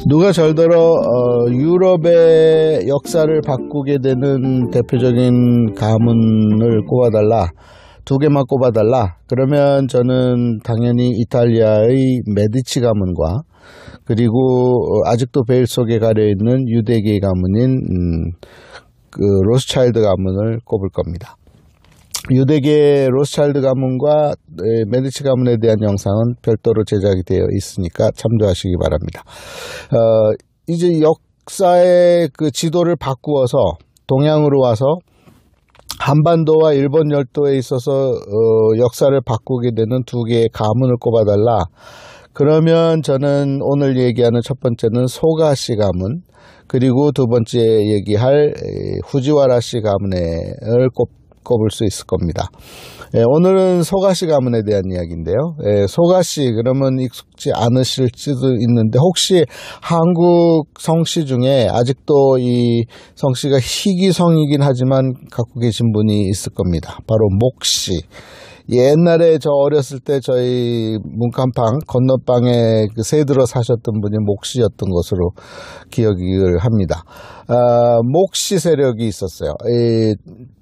누가 절더러 유럽의 역사를 바꾸게 되는 대표적인 가문을 꼽아달라, 두 개만 꼽아달라 그러면 저는 당연히 이탈리아의 메디치 가문과 그리고 아직도 베일 속에 가려있는 유대계 가문인 그 로스차일드 가문을 꼽을 겁니다. 유대계 로스차일드 가문과 메디치 가문에 대한 영상은 별도로 제작이 되어 있으니까 참조하시기 바랍니다. 이제 역사의 그 지도를 바꾸어서 동양으로 와서 한반도와 일본 열도에 있어서 역사를 바꾸게 되는 두 개의 가문을 꼽아달라. 그러면 저는 오늘 얘기하는 첫 번째는 소가시 가문, 그리고 두 번째 얘기할 후지와라시 가문을 꼽을 수 있을 겁니다. 오늘은 소가시 가문에 대한 이야기인데요. 소가시 그러면 익숙지 않으실지도 있는데 혹시 한국 성씨 중에 아직도 이 성씨가 희귀성이긴 하지만 갖고 계신 분이 있을 겁니다. 바로 목씨. 옛날에 저 어렸을 때 저희 문간방 건너방에 그 새들어 사셨던 분이 목씨였던 것으로 기억을 합니다. 목씨 세력이 있었어요.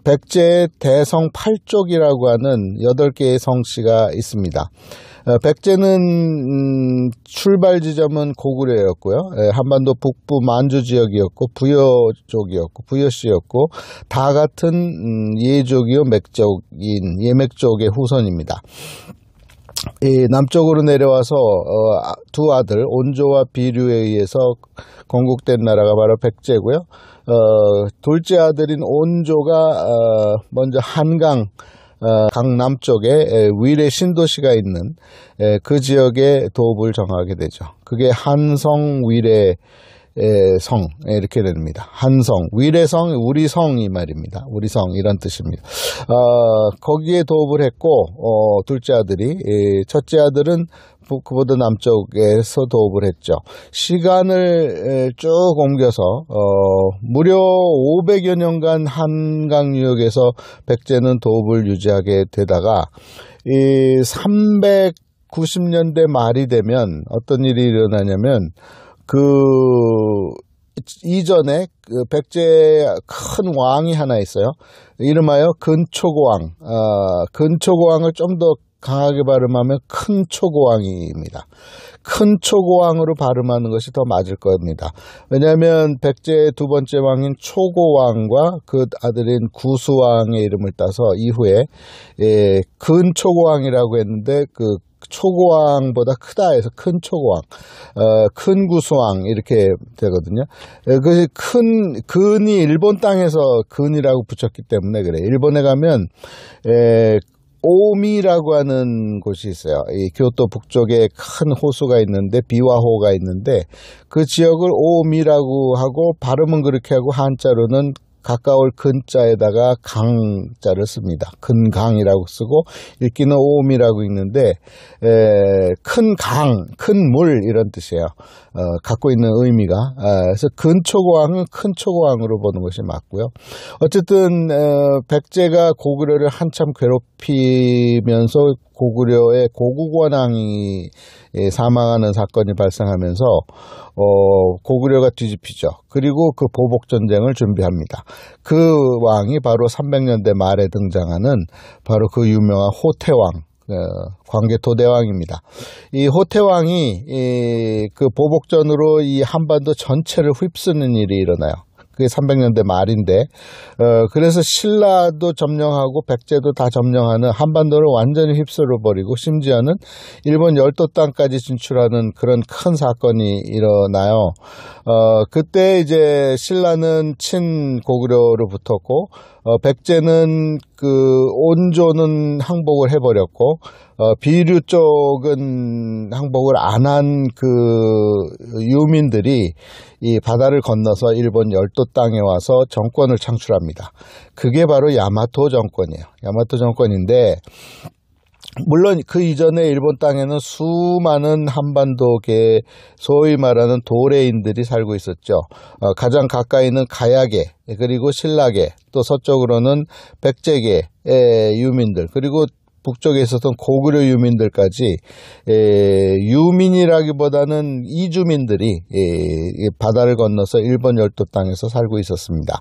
백제의 대성 8족이라고 하는 8개의 성씨가 있습니다. 백제는 출발 지점은 고구려였고요. 한반도 북부 만주 지역이었고 부여족이었고 부여씨였고 다 같은 예족이요 맥족인 예맥족의 후손입니다. 남쪽으로 내려와서 두 아들 온조와 비류에 의해서 건국된 나라가 바로 백제고요. 둘째 아들인 온조가 먼저 한강 강남쪽에 위례 신도시가 있는 그 지역에 도읍을 정하게 되죠. 그게 한성 위례 성 이렇게 됩니다. 한성 위례성 우리성 이 말입니다. 우리성 이런 뜻입니다. 거기에 도읍을 했고 둘째 아들이 첫째 아들은 그보다 남쪽에서 도읍을 했죠. 시간을 쭉 옮겨서 무려 500여 년간 한강 유역에서 백제는 도읍을 유지하게 되다가 이 390년대 말이 되면 어떤 일이 일어나냐면 그 이전에 그 백제의 큰 왕이 하나 있어요. 이름하여 근초고왕. 근초고왕을 좀 더 강하게 발음하면 큰초고왕입니다. 큰초고왕으로 발음하는 것이 더 맞을 겁니다. 왜냐하면 백제의 두 번째 왕인 초고왕과 그 아들인 구수왕의 이름을 따서 이후에 근초고왕이라고 했는데 그 초고왕보다 크다 해서 큰 초고왕, 큰 구수왕 이렇게 되거든요. 그 근이 일본 땅에서 근이라고 붙였기 때문에 그래. 일본에 가면 오미라고 하는 곳이 있어요. 이 교토 북쪽에 큰 호수가 있는데 비와호가 있는데 그 지역을 오미라고 하고 발음은 그렇게 하고 한자로는 가까울 근자에다가 강자를 씁니다. 근강이라고 쓰고 읽기는 오음이라고 읽는데 큰 강, 큰 물 이런 뜻이에요. 갖고 있는 의미가. 그래서 근초고왕은 큰 초고왕으로 보는 것이 맞고요. 어쨌든 백제가 고구려를 한참 괴롭히면서 고구려의 고국원왕이 사망하는 사건이 발생하면서 고구려가 뒤집히죠. 그리고 그 보복전쟁을 준비합니다. 그 왕이 바로 300년대 말에 등장하는 바로 그 유명한 호태왕, 광개토대왕입니다. 이 호태왕이 그 보복전으로 이 한반도 전체를 휩쓰는 일이 일어나요. 그게 300년대 말인데 그래서 신라도 점령하고 백제도 다 점령하는 한반도를 완전히 휩쓸어버리고 심지어는 일본 열도 땅까지 진출하는 그런 큰 사건이 일어나요. 그때 이제 신라는 친고구려로 붙었고 백제는 그 온조는 항복을 해버렸고 비류 쪽은 항복을 안 한 그 유민들이 이 바다를 건너서 일본 열도 땅에 와서 정권을 창출합니다. 그게 바로 야마토 정권이에요. 야마토 정권인데 물론 그 이전에 일본 땅에는 수많은 한반도계 소위 말하는 도레인들이 살고 있었죠. 가장 가까이는 가야계 그리고 신라계 또 서쪽으로는 백제계의 유민들 그리고 북쪽에 있었던 고구려 유민들까지 유민이라기보다는 이주민들이 바다를 건너서 일본 열도 땅에서 살고 있었습니다.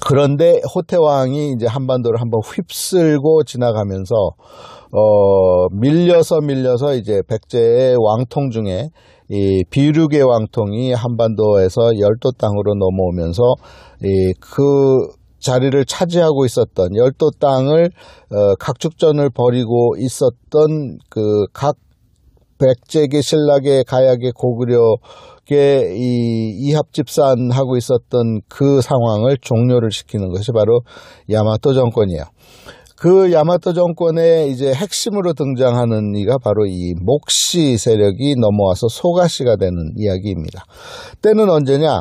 그런데 호태왕이 이제 한반도를 한번 휩쓸고 지나가면서 밀려서 이제 백제의 왕통 중에 이 비륙의 왕통이 한반도에서 열도 땅으로 넘어오면서 그 자리를 차지하고 있었던 열도 땅을 각축전을 벌이고 있었던 그 각 백제계, 신라계, 가야계, 고구려계 이합집산하고 있었던 그 상황을 종료를 시키는 것이 바로 야마토 정권이에요. 그 야마토 정권의 이제 핵심으로 등장하는 이가 바로 이 목시 세력이 넘어와서 소가시가 되는 이야기입니다. 때는 언제냐?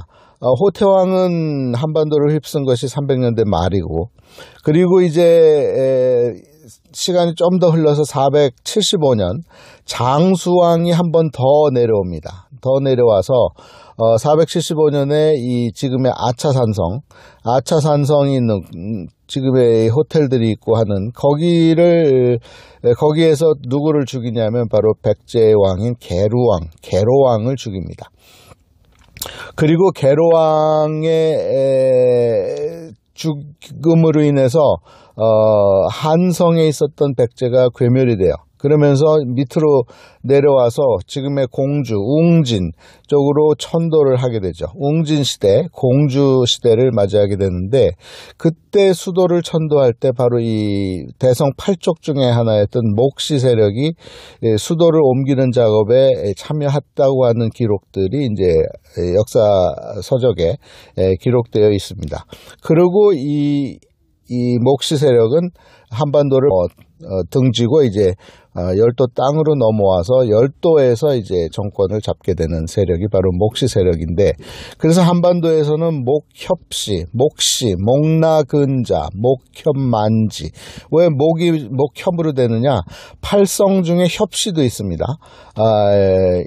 호태왕은 한반도를 휩쓴 것이 300년대 말이고, 그리고 이제 시간이 좀 더 흘러서 475년 장수왕이 한 번 더 내려옵니다. 더 내려와서 475년에 이 지금의 아차산성이 있는 지금의 호텔들이 있고 하는 거기에서 누구를 죽이냐면 바로 백제의 왕인 계로왕을 죽입니다. 그리고 계로왕의 죽음으로 인해서 한성에 있었던 백제가 괴멸이 돼요. 그러면서 밑으로 내려와서 지금의 공주, 웅진 쪽으로 천도를 하게 되죠. 웅진 시대, 공주 시대를 맞이하게 되는데, 그때 수도를 천도할 때 바로 이 대성 8족 중에 하나였던 목시 세력이 수도를 옮기는 작업에 참여했다고 하는 기록들이 이제 역사 서적에 기록되어 있습니다. 그리고 이 목시 세력은 한반도를 등지고 이제 열도 땅으로 넘어와서 열도에서 이제 정권을 잡게 되는 세력이 바로 목시 세력인데, 그래서 한반도에서는 목시, 목나근자, 목협만지. 왜 목협으로 되느냐? 팔성 중에 협시도 있습니다.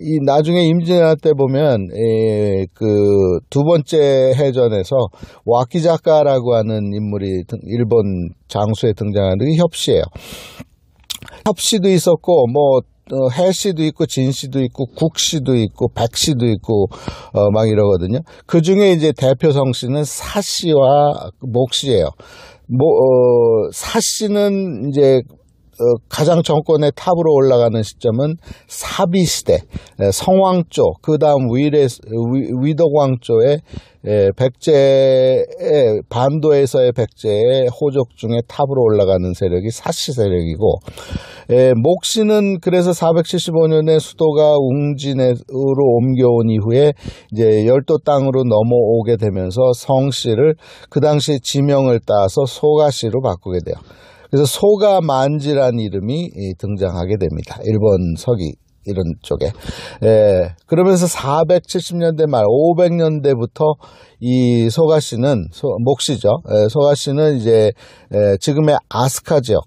이 나중에 임진왜란 때 보면 그 두 번째 해전에서 와키자카라고 하는 인물이 일본 장수에 등장하는 게 협시예요. 협시도 있었고 해시도 있고 진시도 있고 국시도 있고 백시도 있고 막 이러거든요. 그 중에 이제 대표 성씨는 사씨와 목씨예요. 사씨는 이제 가장 정권의 탑으로 올라가는 시점은 사비시대, 성왕조, 그 다음 위덕왕조의 백제의 반도에서의 백제의 호족 중에 탑으로 올라가는 세력이 사씨 세력이고, 목시는 그래서 475년에 수도가 웅진으로 옮겨온 이후에 이제 열도 땅으로 넘어오게 되면서 성씨를 그 당시 지명을 따서 소가씨로 바꾸게 돼요. 그래서 소가만지라는 이름이 등장하게 됩니다. 일본 서기 이런 쪽에. 그러면서 470년대 말 500년대부터 이 소가시는 목시죠. 소가시는 이제 지금의 아스카 지역,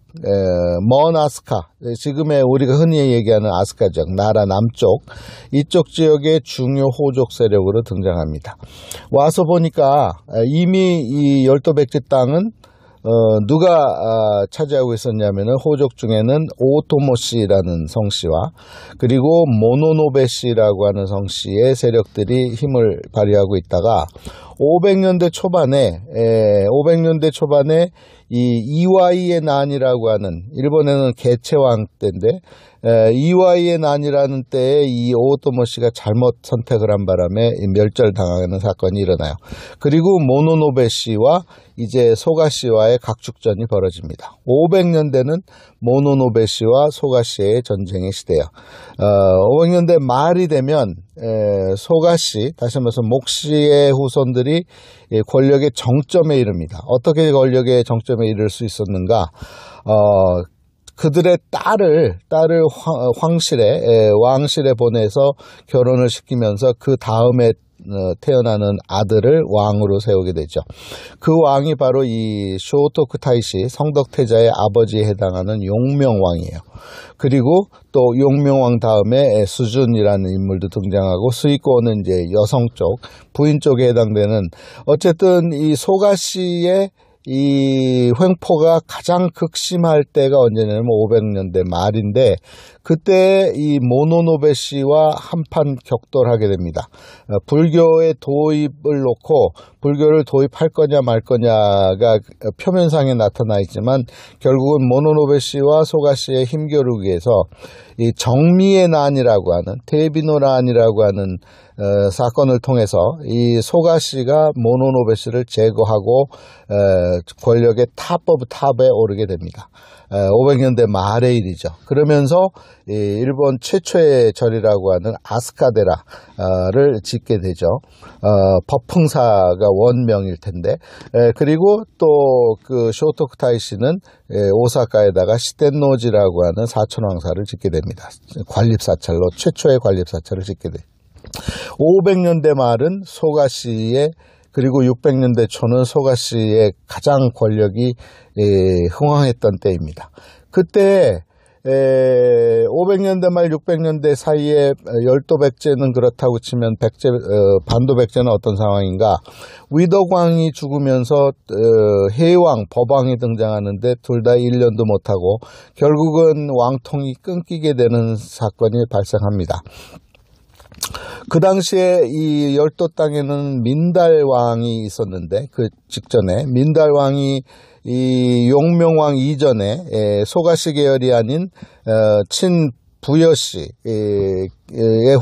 먼 아스카, 지금의 우리가 흔히 얘기하는 아스카 지역, 나라 남쪽 이쪽 지역의 중요 호족 세력으로 등장합니다. 와서 보니까 이미 이 열도 백제 땅은 누가 차지하고 있었냐면은 호족 중에는 오토모씨라는 성씨와 그리고 모노노베씨라고 하는 성씨의 세력들이 힘을 발휘하고 있다가 500년대 초반에 이 이와이의 난이라고 하는, 일본에는 개체왕 때인데 이와이의 난이라는 때에 이 오토모씨가 잘못 선택을 한 바람에 멸절당하는 사건이 일어나요. 그리고 모노노베씨와 이제 소가씨와의 각축전이 벌어집니다. 500년대는 모노노베씨와 소가씨의 전쟁의 시대예요. 500년대 말이 되면 소가씨, 다시 말해서 목씨의 후손들이 권력의 정점에 이릅니다. 어떻게 권력의 정점에 이를 수 있었는가? 그들의 딸을 왕실에 보내서 결혼을 시키면서 그 다음에 태어나는 아들을 왕으로 세우게 되죠. 그 왕이 바로 이 쇼토쿠 타이시, 성덕태자의 아버지에 해당하는 용명왕이에요. 그리고 또 용명왕 다음에 수준이라는 인물도 등장하고, 수이코는 이제 여성 쪽, 부인 쪽에 해당되는, 어쨌든 이 소가씨의 이 횡포가 가장 극심할 때가 언제냐면 500년대 말인데, 그때 이 모노노베 씨와 한판 격돌하게 됩니다. 불교의 도입을 놓고 불교를 도입할 거냐 말 거냐가 표면상에 나타나 있지만, 결국은 모노노베 씨와 소가 씨의 힘겨루기에서 이 정미의 난이라고 하는, 테비노란이라고 하는 사건을 통해서 이 소가 씨가 모노노베 씨를 제거하고 권력의 탑 오브 탑에 오르게 됩니다. 500년대 말의 일이죠. 그러면서 일본 최초의 절이라고 하는 아스카데라를 짓게 되죠. 법흥사가 원명일 텐데, 그리고 또 그 쇼토쿠 타이시는 오사카에다가 시텐노지라고 하는 사천왕사를 짓게 됩니다. 관립사찰로 최초의 관립사찰을 짓게 돼요. 500년대 말은 소가 씨의, 그리고 600년대 초는 소가 씨의 가장 권력이 흥황했던 때입니다. 그때 500년대 말 600년대 사이에 열도백제는 그렇다고 치면 반도백제는 어떤 상황인가? 위덕왕이 죽으면서 해왕, 법왕이 등장하는데 둘 다 1년도 못하고 결국은 왕통이 끊기게 되는 사건이 발생합니다. 그 당시에 이 열도 땅에는 민달왕이 있었는데, 그 직전에 민달왕이 이 용명왕 이전에 소가씨 계열이 아닌 친부여씨의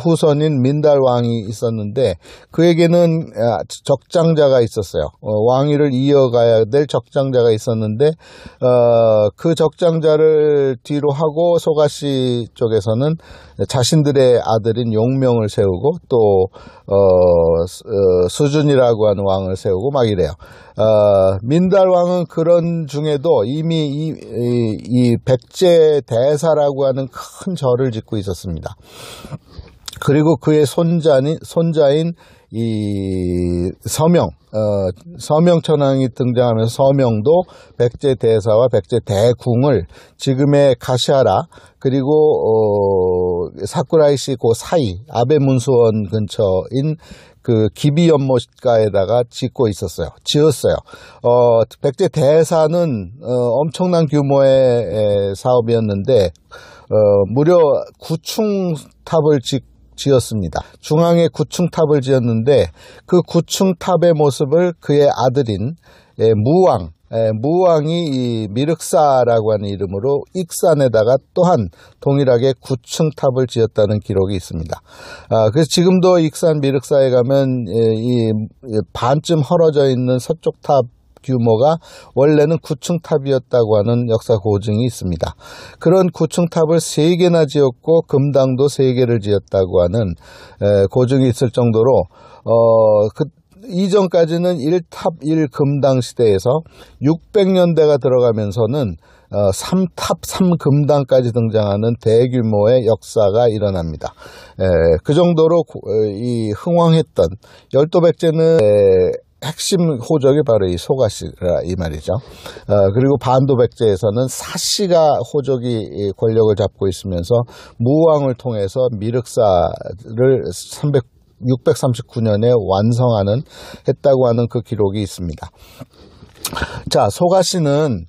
후손인 민달왕이 있었는데, 그에게는 적장자가 있었어요. 왕위를 이어가야 될 적장자가 있었는데, 그 적장자를 뒤로 하고 소가씨 쪽에서는 자신들의 아들인 용명을 세우고 또 수준이라고 하는 왕을 세우고 막 이래요. 민달왕은 그런 중에도 이미 이 백제 대사라고 하는 큰 절을 짓고 있었습니다. 그리고 그의 손자인 이 서명천왕이 등장하면서 서명도 백제 대사와 백제 대궁을 지금의 가시하라, 그리고 사쿠라이시 그 사이 아베 문수원 근처인 그 기비연못가에다가 지었어요. 백제 대사는 엄청난 규모의 사업이었는데 무려 9층탑을 지었습니다. 중앙에 9층탑을 지었는데, 그 9층탑의 모습을 그의 아들인 무왕이 이 미륵사라고 하는 이름으로 익산에다가 또한 동일하게 9층탑을 지었다는 기록이 있습니다. 그래서 지금도 익산 미륵사에 가면 이 반쯤 헐어져 있는 서쪽 탑 규모가 원래는 9층 탑이었다고 하는 역사 고증이 있습니다. 그런 9층 탑을 3개나 지었고 금당도 3개를 지었다고 하는 고증이 있을 정도로 이전까지는 1탑 1금당 시대에서 600년대가 들어가면서는 3탑 3금당까지 등장하는 대규모의 역사가 일어납니다. 그 정도로 이 흥왕했던 열도백제는 핵심 호족이 바로 이 소가씨라 이 말이죠. 그리고 반도백제에서는 사씨가 호족이 권력을 잡고 있으면서 무왕을 통해서 미륵사를 639년에 했다고 하는 그 기록이 있습니다. 자, 소가씨는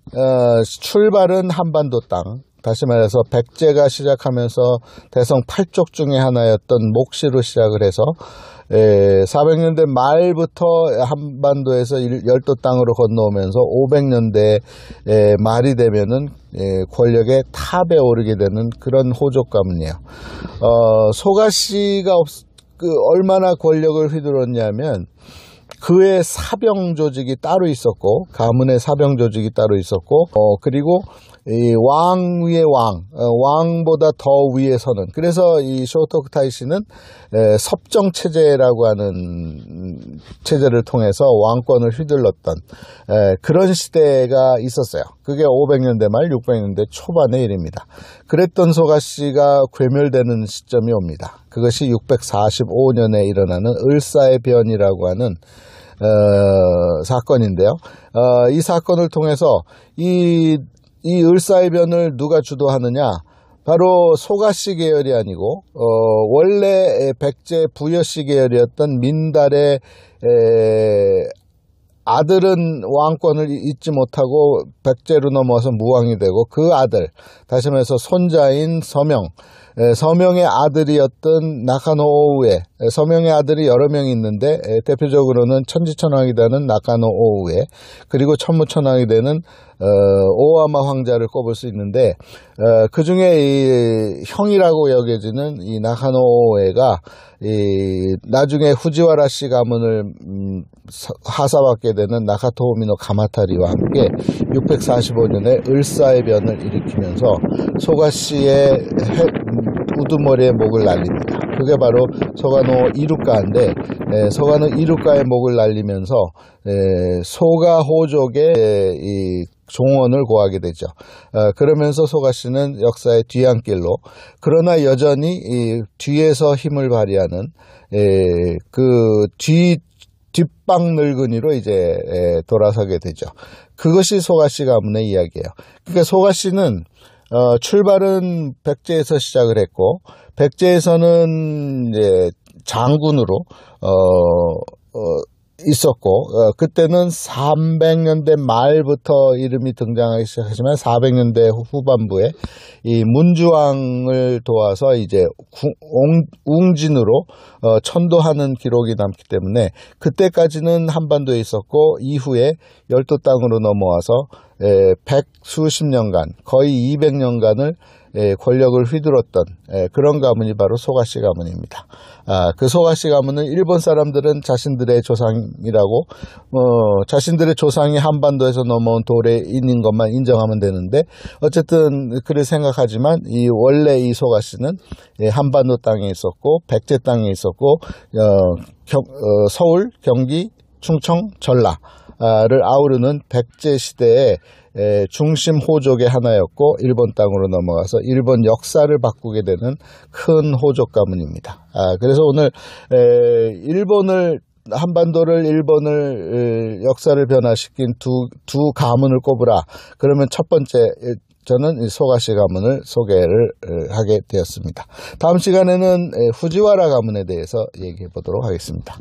출발은 한반도 땅, 다시 말해서 백제가 시작하면서 대성 8족 중에 하나였던 목시로 시작을 해서 400년대 말부터 한반도에서 열도 땅으로 건너오면서 500년대 말이 되면은 권력의 탑에 오르게 되는 그런 호족 가문이에요. 소가씨가 얼마나 권력을 휘둘렀냐면, 그의 사병 조직이 따로 있었고, 가문의 사병 조직이 따로 있었고, 그리고 이 왕 위의 왕보다 더 위에 서는, 그래서 이 쇼토쿠 타이시는 섭정 체제라고 하는 체제를 통해서 왕권을 휘둘렀던 그런 시대가 있었어요. 그게 500년대 말 600년대 초반의 일입니다. 그랬던 소가씨가 괴멸되는 시점이 옵니다. 그것이 645년에 일어나는 을사의 변이라고 하는 사건인데요. 이 사건을 통해서 이 을사의 변을 누가 주도하느냐? 바로 소가씨 계열이 아니고 원래 백제 부여씨 계열이었던 민달의 아들은 왕권을 잊지 못하고 백제로 넘어와서 무왕이 되고 그 아들, 다시 말해서 손자인 서명의 아들이었던 나카노 오우에, 서명의 아들이 여러 명이 있는데 대표적으로는 천지천왕이 되는 나카노 오우에, 그리고 천무천왕이 되는 오와마 황자를 꼽을 수 있는데, 그 중에 이 형이라고 여겨지는 이 나카노 오우에가 나중에 후지와라시 가문을 하사받게 되는 나카토미노 가마타리와 함께 645년에 을사의 변을 일으키면서 소가시의 우두머리의 목을 날립니다. 그게 바로 소가노 이루카인데, 소가노 이루카의 목을 날리면서 소가 호족의 이 종원을 고하게 되죠. 그러면서 소가시는 역사의 뒤안길로, 그러나 여전히 이 뒤에서 힘을 발휘하는 그 뒷방 늙은이로 이제 돌아서게 되죠. 그것이 소가시 가문의 이야기예요. 그러니까 소가시는 출발은 백제에서 시작을 했고, 백제에서는 이제 장군으로 있었고, 그때는 300년대 말부터 이름이 등장하기 시작하지만 400년대 후반부에 이 문주왕을 도와서 이제 웅진으로 천도하는 기록이 남기 때문에 그때까지는 한반도에 있었고, 이후에 열도 땅으로 넘어와서 백수십 년간, 거의 200년간을 권력을 휘둘렀던 그런 가문이 바로 소가시 가문입니다. 그 소가시 가문은 일본 사람들은 자신들의 조상이라고, 자신들의 조상이 한반도에서 넘어온 도래인인 것만 인정하면 되는데, 어쨌든 그를 생각하지만 원래 이 소가시는 한반도 땅에 있었고, 백제 땅에 있었고, 서울, 경기, 충청, 전라를 아우르는 백제 시대의 중심 호족의 하나였고, 일본 땅으로 넘어가서 일본 역사를 바꾸게 되는 큰 호족 가문입니다. 그래서 오늘 한반도를, 일본을, 역사를 변화시킨 두 가문을 꼽으라. 그러면 첫 번째, 저는 소가시 가문을 소개를 하게 되었습니다. 다음 시간에는 후지와라 가문에 대해서 얘기해 보도록 하겠습니다.